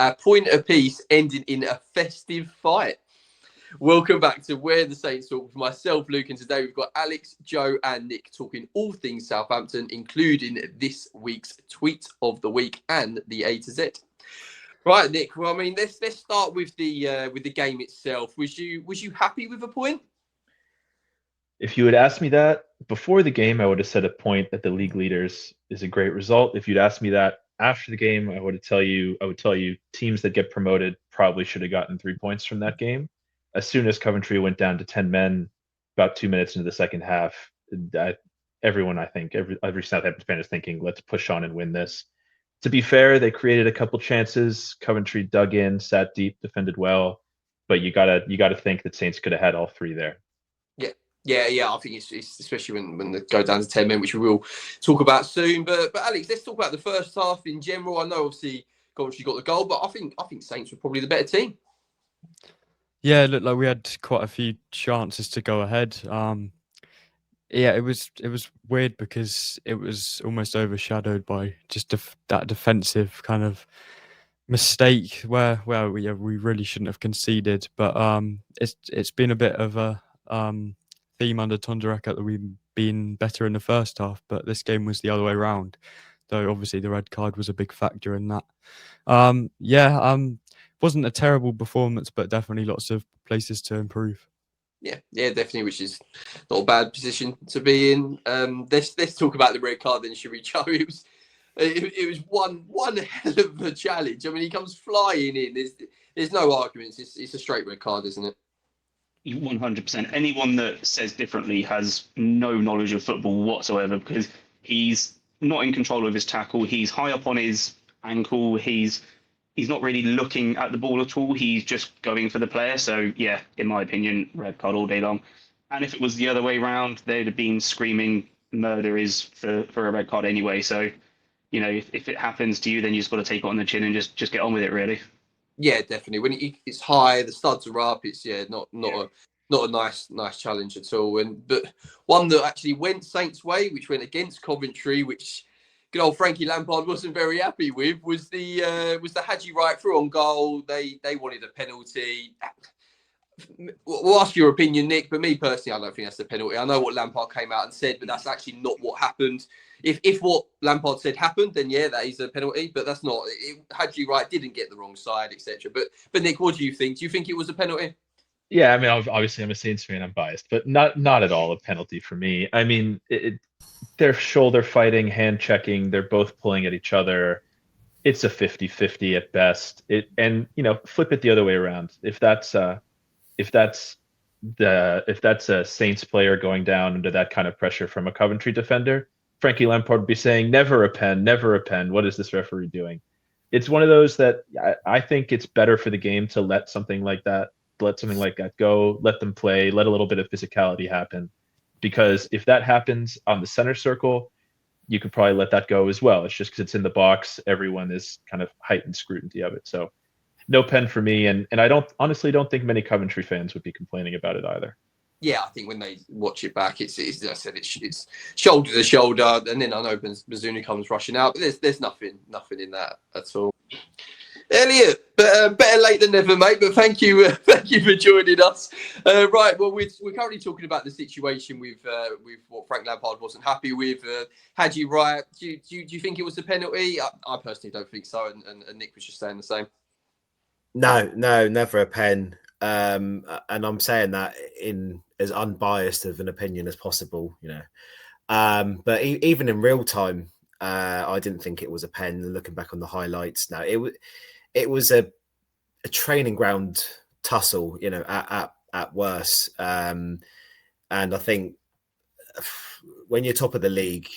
a point apiece ending in a festive fight. Welcome back to Where the Saints Talk with myself, Luke, and today we've got Alex, Joe and Nick talking all things Southampton, including this week's tweet of the week and the A to Z. Right, Nick. Well, I mean, let's start with the game itself. Was you happy with a point? If you had asked me that before the game, I would have said a point at the league leaders is a great result. If you'd asked me that after the game, I would tell you teams that get promoted probably should have gotten 3 points from that game. As soon as Coventry went down to 10 men, about 2 minutes into the second half, everyone, I think, every Southampton fan is thinking, let's push on and win this. To be fair, they created a couple chances. Coventry dug in, sat deep, defended well, but you gotta think that Saints could have had all three there. Yeah. I think it's especially when they go down to 10 men, which we will talk about soon. But Alex, let's talk about the first half in general. I know obviously Coventry got the goal, but I think Saints were probably the better team. Yeah, it looked like we had quite a few chances to go ahead. Yeah, it was weird because it was almost overshadowed by just that defensive kind of mistake where we really shouldn't have conceded. But it's been a bit of a theme under Tondereka that we've been better in the first half, but this game was the other way around. Though obviously the red card was a big factor in that. Wasn't a terrible performance, but definitely lots of places to improve. Yeah, definitely, which is not a bad position to be in. Let's talk about the red card then, shall we, Joe? It was one hell of a challenge. I mean, he comes flying in. There's no arguments. It's a straight red card, isn't it? 100%. Anyone that says differently has no knowledge of football whatsoever, because he's not in control of his tackle. He's high up on his ankle. He's not really looking at the ball at all. He's just going for the player. So, yeah, in my opinion, red card all day long. And if it was the other way around, they'd have been screaming murder is for a red card anyway. So, you know, if it happens to you, then you just got to take it on the chin and just get on with it, really. Yeah, definitely. When it's high, the studs are up. It's not a nice challenge at all. But one that actually went Saints' way, which went against Coventry, which good old Frankie Lampard wasn't very happy with, was the Haji Wright through on goal. They wanted a penalty. We'll ask your opinion, Nick, but me personally, I don't think that's a penalty. I know what Lampard came out and said, but that's actually not what happened. If what Lampard said happened, then yeah, that is a penalty, but that's not. Haji Wright didn't get the wrong side, etc. But Nick, what do you think? Do you think it was a penalty? Yeah, I mean, obviously I'm a Saints fan, I'm biased, but not at all a penalty for me. I mean, they're shoulder fighting, hand checking, they're both pulling at each other. It's a 50-50 at best. And flip it the other way around. If that's a Saints player going down under that kind of pressure from a Coventry defender, Frankie Lampard would be saying, never a pen, never a pen. What is this referee doing? It's one of those that I think it's better for the game to let something like that go, let them play, let a little bit of physicality happen. Because if that happens on the center circle, you could probably let that go as well. It's just because it's in the box, everyone is kind of heightened scrutiny of it. So no pen for me. And I honestly don't think many Coventry fans would be complaining about it either. Yeah, I think when they watch it back, it's as I said, it's shoulder to shoulder, and then I know Bazunu comes rushing out, but there's nothing in that at all. Elliot, better late than never, mate. But thank you for joining us. Right, well, we're currently talking about the situation with what Frank Lampard wasn't happy with. Haji Wright, do you think it was a penalty? I personally don't think so, and Nick was just saying the same. No, never a pen. And I'm saying that in as unbiased of an opinion as possible, But even in real time, I didn't think it was a pen. Looking back on the highlights, no, it was a training ground tussle, at worst. And I think when you're top of the league,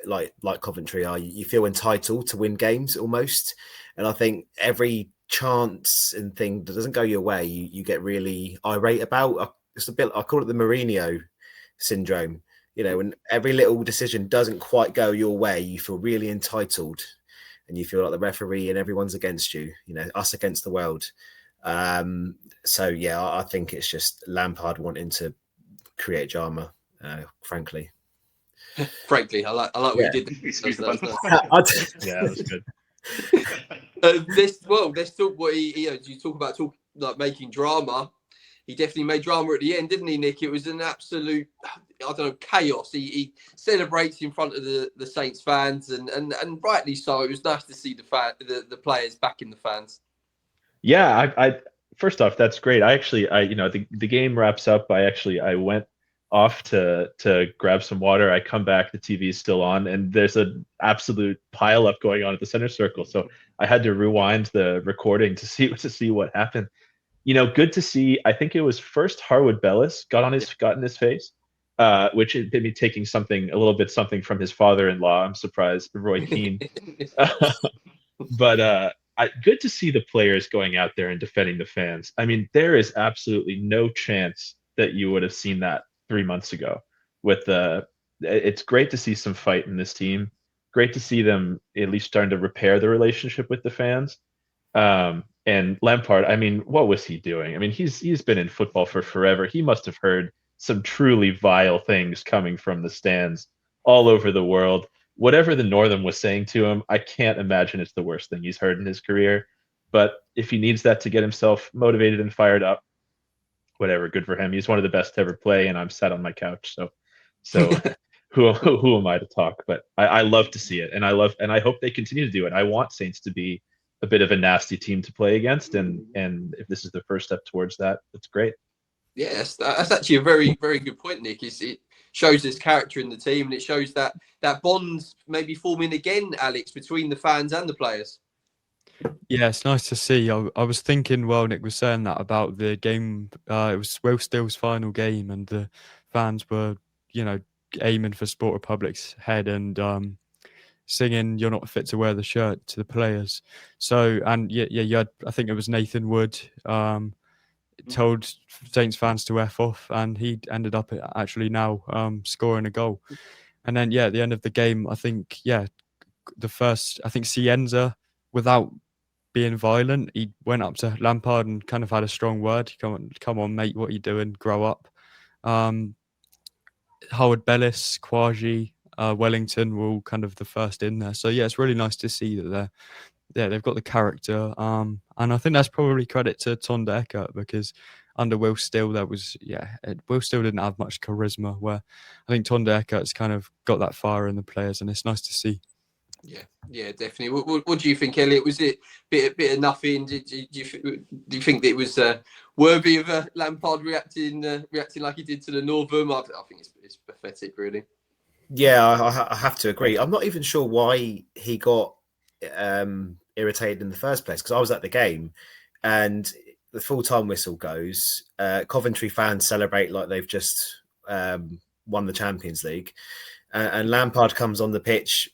like Coventry are, you feel entitled to win games almost. And I think every chance and thing that doesn't go your way, you get really irate about. It's a bit, I call it the Mourinho syndrome. When every little decision doesn't quite go your way, you feel really entitled and you feel like the referee and everyone's against you, us against the world. So yeah, I think it's just Lampard wanting to create drama, frankly. Frankly, I like what you did. Excuse the Yeah, that was good. Let's talk what you talk about like making drama. He definitely made drama at the end, didn't he, Nick? It was an absolute, I don't know, chaos. He celebrates in front of the Saints fans, and rightly so. It was nice to see the players back in the fans. Yeah, I first off, that's great. The game wraps up. I went off to grab some water. I come back, the TV is still on, and there's an absolute pile up going on at the center circle. So I had to rewind the recording to see what happened. Good to see. I think it was first Harwood Bellis got in his face, which had been taking something from his father-in-law. I'm surprised, Roy Keane. But good to see the players going out there and defending the fans. I mean, there is absolutely no chance that you would have seen that 3 months ago. It's great to see some fight in this team. Great to see them at least starting to repair the relationship with the fans. And Lampard, I mean, what was he doing? I mean, he's been in football for forever. He must have heard some truly vile things coming from the stands all over the world. Whatever the Northern was saying to him, I can't imagine it's the worst thing he's heard in his career. But if he needs that to get himself motivated and fired up, whatever, good for him. He's one of the best to ever play, and I'm sat on my couch. So who am I to talk? But I love to see it, and I hope they continue to do it. I want Saints to be a bit of a nasty team to play against, and if this is the first step towards that, that's great. Yes, that's actually a very, very good point, Nick. It shows this character in the team, and it shows that bond maybe forming again, Alex, between the fans and the players. Yeah, it's nice to see. I was thinking while Nick was saying that about the game. It was Will Still's final game, and the fans were, aiming for Sport Republic's head and singing "You're not fit to wear the shirt" to the players. So, and you had, I think it was Nathan Wood told Saints fans to F off, and he ended up actually now scoring a goal. And then at the end of the game, I think Cienza, without being violent, he went up to Lampard and kind of had a strong word. Come on, mate, what are you doing? Grow up. Howard Bellis, Quaji, Wellington were all kind of the first in there. So it's really nice to see that they've got the character. And I think that's probably credit to Tonda Eckert, because under Will Still, Will Still didn't have much charisma, where I think Tonda Eckert's kind of got that fire in the players, and it's nice to see. Yeah, definitely. What do you think, Elliot? Was it a bit of nothing? Do you think that it was worthy of Lampard reacting like he did to the Northern? I think it's pathetic, really. Yeah, I have to agree. I'm not even sure why he got irritated in the first place, because I was at the game and the full-time whistle goes. Coventry fans celebrate like they've just won the Champions League, and Lampard comes on the pitch,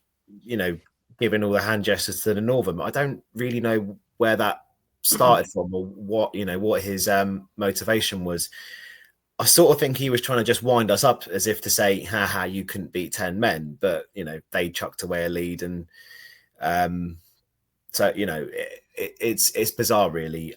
giving all the hand gestures to the Northern. I don't really know where that started from, or what his motivation was. I sort of think he was trying to just wind us up, as if to say, haha, you couldn't beat 10 men. But, they chucked away a lead. And it's bizarre, really.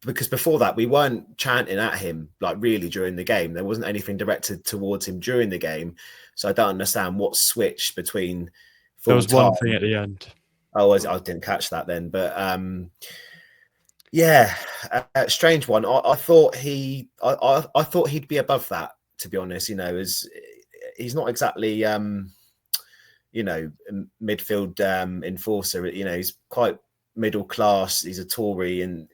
Because before that, we weren't chanting at him, like, really, during the game. There wasn't anything directed towards him during the game. So I don't understand what switched between. There was one thing at the end. Oh, I didn't catch that then. But a strange one. I thought I thought he'd be above that, to be honest. As he's not exactly midfield enforcer. He's quite middle class. He's a Tory, and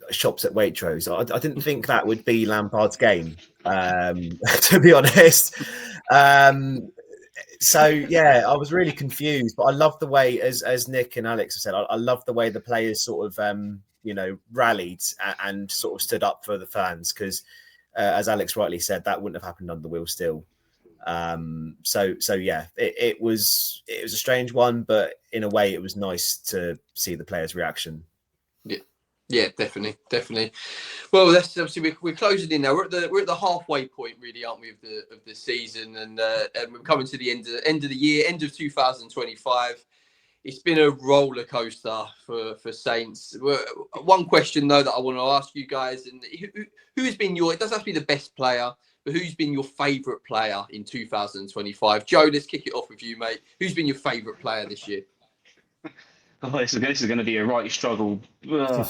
shops at Waitrose. I didn't think that would be Lampard's game, to be honest. I was really confused, but I love the way, as Nick and Alex have said, I love the way the players sort of rallied and sort of stood up for the fans, because as Alex rightly said, that wouldn't have happened under Will Still. It was a strange one, but in a way it was nice to see the players' reaction. Yeah, definitely. Well, that's obviously we're closing in now. We're at the halfway point, really, aren't we, of the season, and we're coming to the end of the year, end of 2025. It's been a roller coaster for Saints. One question though that I want to ask you guys, and who has been it doesn't have to be the best player, but who's been your favourite player in 2025? Joe, let's kick it off with you, mate. Who's been your favourite player this year? Oh, this is going to be a right struggle. Ugh.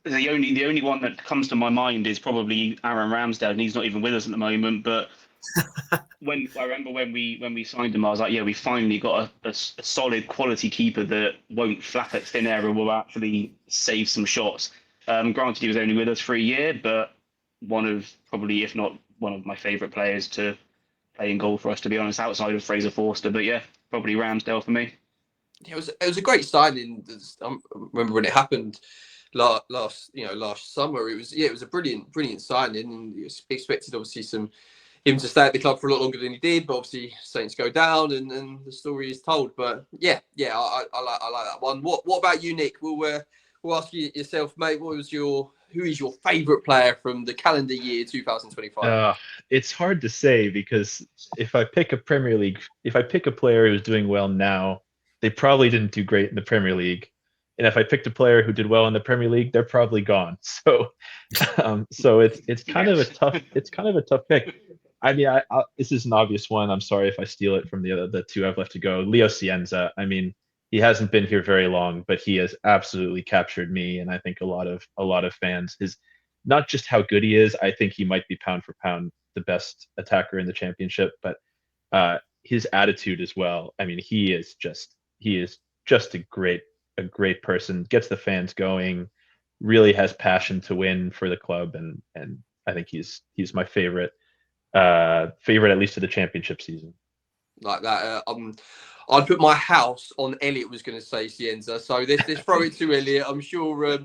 The only one that comes to my mind is probably Aaron Ramsdale, and he's not even with us at the moment. But I remember when we signed him, I was like, yeah, we finally got a solid quality keeper that won't flap at thin air and will actually save some shots. Granted, he was only with us for a year, but one of probably, if not one of my favourite players to play in goal for us, to be honest, outside of Fraser Forster. But yeah, probably Ramsdale for me. Yeah, it was a great signing. I remember when it happened last summer. It was a brilliant signing, and you expected obviously him to stay at the club for a lot longer than he did. But obviously Saints go down, and the story is told. But I like that one. What about you, Nick? We'll ask you yourself, mate. Who is your favourite player from the calendar year 2025? It's hard to say, because if I pick a player who's doing well now, they probably didn't do great in the Premier League. And if I picked a player who did well in the Premier League, they're probably gone. So, it's kind of a tough pick. I mean, this is an obvious one. I'm sorry if I steal it from the two I've left to go. Leo Cienza. I mean, he hasn't been here very long, but he has absolutely captured me, and I think a lot of fans. Not just how good he is. I think he might be pound for pound the best attacker in the Championship, but his attitude as well. I mean, he is just a great person. Gets the fans going. Really has passion to win for the club, and I think he's my favorite at least of the Championship season. Like that. I'd put my house on Elliot was going to say Cienza, so let's throw it to Elliot. I'm sure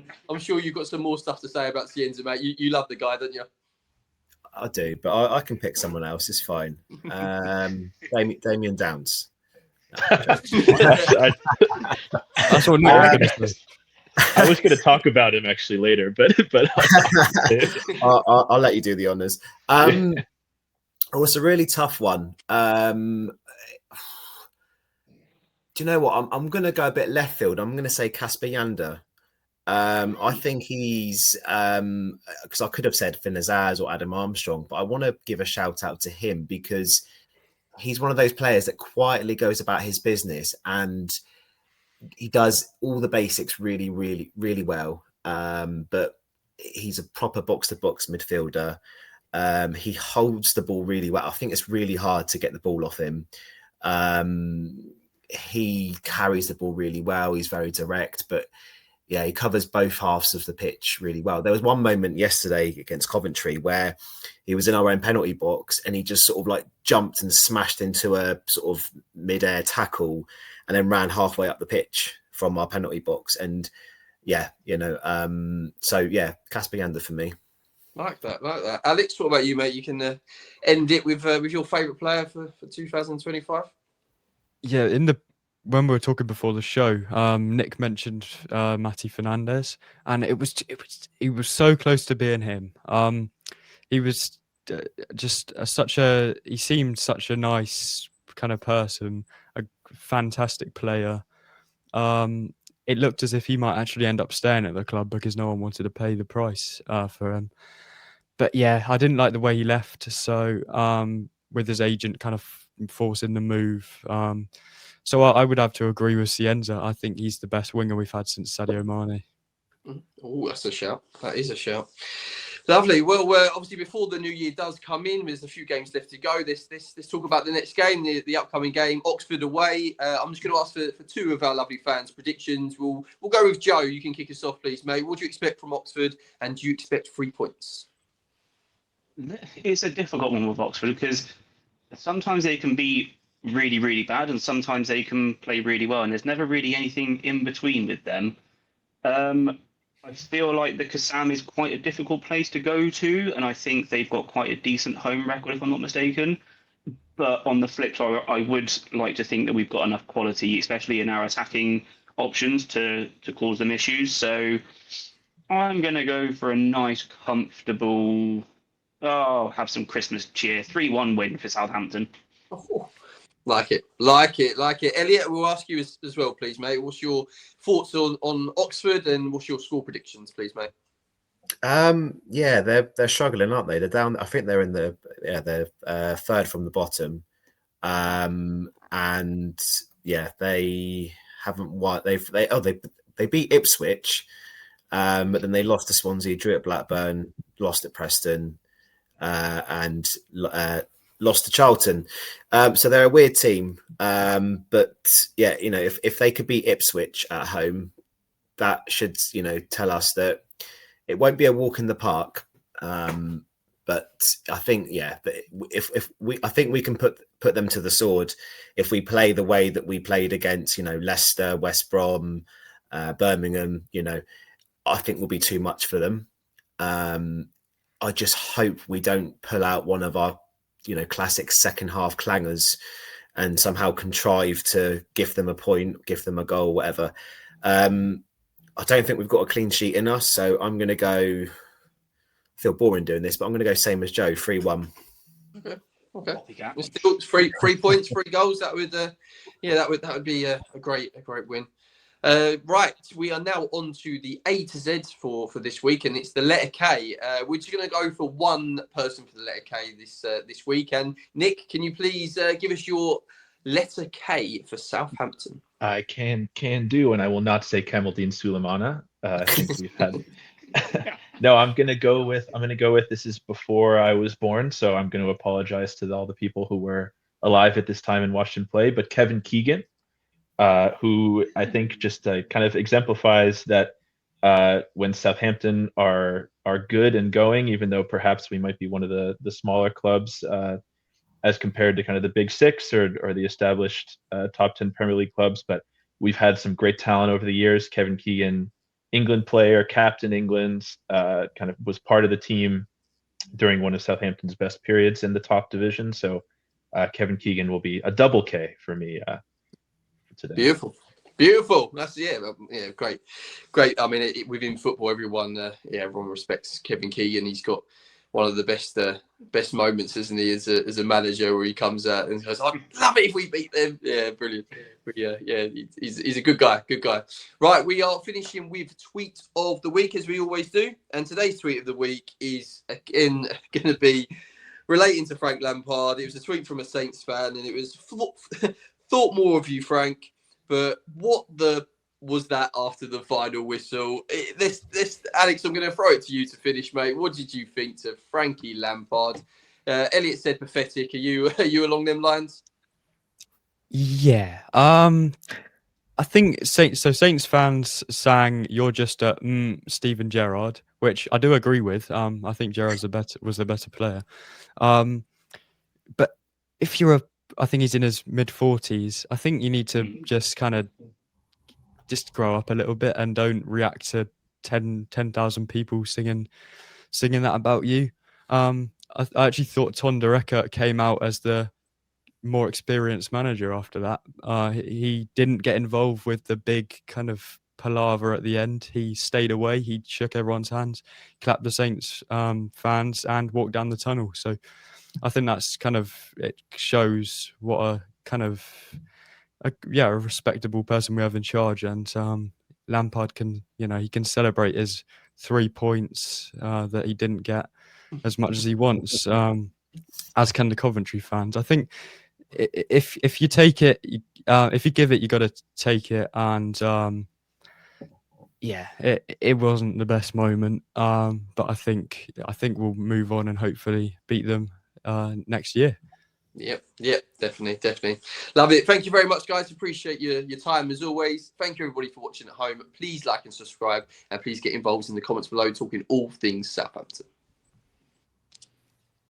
you've got some more stuff to say about Cienza, mate. You love the guy, don't you? I do, but I can pick someone else. It's fine. Damien Downs. That's what I was going to talk about him actually later, but I'll let you do the honors. It's a really tough one. Do you know what? I'm going to go a bit left field. I'm going to say Kasper Yander. I think he's because I could have said Finn Azaz or Adam Armstrong, but I want to give a shout out to him because he's one of those players that quietly goes about his business and he does all the basics really, really, really well. But he's a proper box-to-box midfielder. He holds the ball really well. I think it's really hard to get the ball off him. He carries the ball really well. He's very direct, but yeah, he covers both halves of the pitch really well. There was one moment yesterday against Coventry where he was in our own penalty box and he just sort of like jumped and smashed into a sort of mid-air tackle and then ran halfway up the pitch from our penalty box. And yeah, so yeah, Kasper Yander for me. Like that. Alex, what about you, mate? You can end it with your favourite player for 2025. Yeah, when we were talking before the show, Nick mentioned Matty Fernandez, and it was so close to being him. He was he seemed such a nice kind of person, a fantastic player. It looked as if he might actually end up staying at the club because no one wanted to pay the price for him. But yeah, I didn't like the way he left. So with his agent kind of forcing the move. So I would have to agree with Cienza. I think he's the best winger we've had since Sadio Mane. Oh, that's a shout. That is a shout. Lovely. Well, obviously, before the new year does come in, there's a few games left to go. Let's talk about the next game, the upcoming game, Oxford away. I'm just going to ask for two of our lovely fans' predictions. We'll go with Joe. You can kick us off, please, mate. What do you expect from Oxford, and do you expect 3 points? It's a difficult one with Oxford because sometimes they can be really, really bad and sometimes they can play really well, and there's never really anything in between with them. I feel like the Kassam is quite a difficult place to go to, and I think they've got quite a decent home record, if I'm not mistaken. But on the flip side, I would like to think that we've got enough quality, especially in our attacking options, to cause them issues. So I'm going to go for a nice, comfortable, have some Christmas cheer, 3-1 win for Southampton. Oh, like it. Elliot, we'll ask you as well, please, mate. What's your thoughts on Oxford and what's your score predictions, please, mate? Yeah, they're struggling, aren't they? They're down. I think they're in the they're third from the bottom. And yeah, they haven't won. They beat Ipswich, but then they lost to Swansea, drew at Blackburn, lost at Preston, and lost to Charlton. So they're a weird team. But yeah, if they could beat Ipswich at home, that should tell us that it won't be a walk in the park. But I think, but I think we can put them to the sword if we play the way that we played against, Leicester, West Brom, Birmingham. I think will be too much for them. I just hope we don't pull out one of our, classic second half clangers and somehow contrive to give them a point, give them a goal, whatever. I don't think we've got a clean sheet in us, so I'm going to go. I feel boring doing this, but I'm going to go same as Joe, 3-1. Okay. Still 3 points, 3 goals. That would, that would be a great win. Right, we are now on to the A to Z for this week, and it's the letter K. We're just going to go for one person for the letter K this week. And Nick, can you please give us your letter K for Southampton? I can do, and I will not say Kamaldeen Sulemana. I think we've had. No, I'm gonna go with. This is before I was born, so I'm going to apologize to all the people who were alive at this time and watched him play. But Kevin Keegan, who I think just kind of exemplifies that when Southampton are good and going, even though perhaps we might be one of the smaller clubs as compared to kind of the big six or the established top 10 Premier League clubs, but we've had some great talent over the years. Kevin Keegan, England player, captain England, kind of was part of the team during one of Southampton's best periods in the top division. So Kevin Keegan will be a double K for me today. Beautiful. That's great. I mean, within football, everyone respects Kevin Keegan. He's got one of the best moments, isn't he, as a manager, where he comes out and goes, "I'd love it if we beat them." Yeah, brilliant. But he's a good guy. Right, we are finishing with tweet of the week, as we always do, and today's tweet of the week is again going to be relating to Frank Lampard. It was a tweet from a Saints fan, and it was thought more of you, Frank. But what was that after the final whistle? Alex, I'm going to throw it to you to finish, mate. What did you think to Frankie Lampard? Elliot said pathetic. Are you along them lines? Yeah. I think Saints fans sang "You're just a Steven Gerrard," which I do agree with. I think Gerrard was the better player. But if I think he's in his mid-40s. I think you need to just kind of grow up a little bit and don't react to 10,000 people singing that about you. I actually thought Ton de Rekker came out as the more experienced manager after that. He didn't get involved with the big kind of palaver at the end. He stayed away. He shook everyone's hands, clapped the Saints fans, and walked down the tunnel. So I think that's it shows what a kind of a respectable person we have in charge. And Lampard can, he can celebrate his 3 points that he didn't get as much as he wants, as can the Coventry fans. I think if you take it, if you give it, you got to take it. And it wasn't the best moment, but I think we'll move on and hopefully beat them next year. Yep, definitely. Love it. Thank you very much, guys. Appreciate your time as always. Thank you, everybody, for watching at home. Please like and subscribe, and please get involved in the comments below, talking all things Southampton.